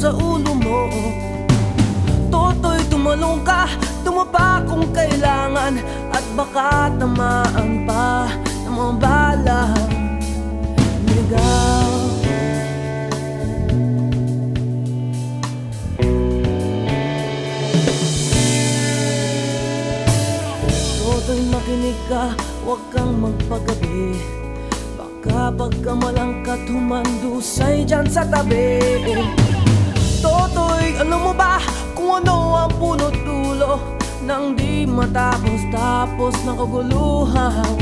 sa ulo mo. Toto'y tumalong ka, tumapa kung kailangan, at baka tamaan pa ng mga balang niligaw. Toto'y makinig ka, huwag kang magpagabi. Baka pagkamalangkat humandusay dyan sa tabi. Toto'y alam mo ba kung ano ang punot dulo nang di matapos-tapos ng kaguluhan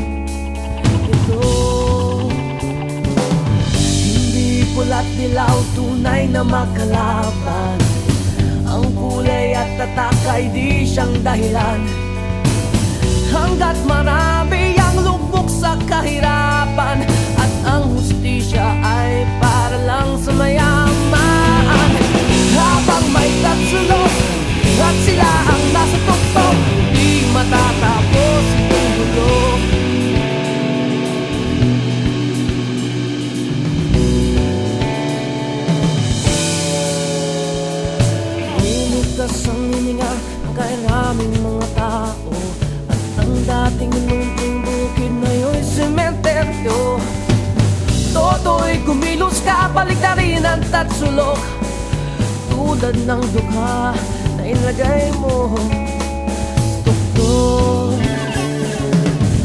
ito? Hindi pula't dilaw, tunay na magkalaban. Ang kulay at tatak ay di siyang dahilan. Hanggat marami ang lubog sa kahirapan, at ang hustisya ay para lang sa mayaman. Habang may tatsulok at sila ang nasa tuktok, di matatapos itong gulo. Iniligtas ang hininga ng kairaming mga tao, at ang dating lunting bukid na yun sementeryo. Toto'y kumilos ka, baliktarin ang tatsulok, tulad ng dukha na ilagay mo sa tuktok.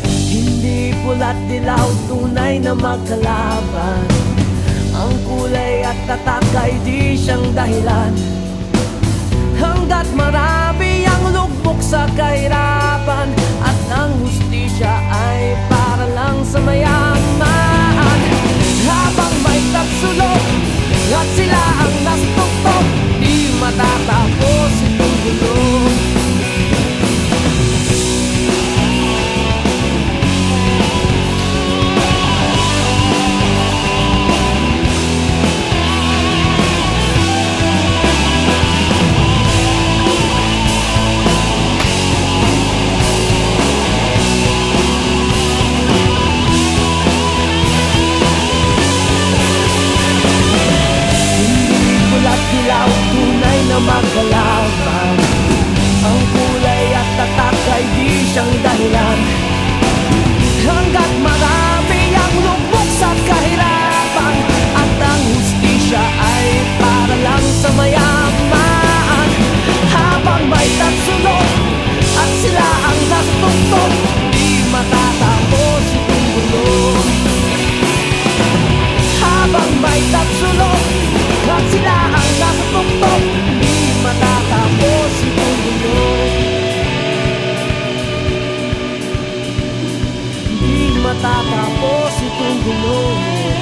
Hindi pula't dilaw, tunay na magkalaban. Ang kulay at tatak ay di siyang dahilan. Hanggat marami ang lugmok sa kahirapan, at ang hustisya ay para lang sa mayaman. Habang may tatsulok at sila ang nasa tuktok, di matatapos itong gulo. Tunay na magkalaban. Ang kulay at tatak ay di siyang dahilan. Hanggat marami ang lubog sa kahirapan, at ang hustisya ay para lang sa mayaman. Habang may tatsulok at sila ang nasa tuktok, di matatapos itong gulo. Habang may tatsulok at sila ang nasa tuktok, di matatapos itong gulo. Di matatapos itong gulo.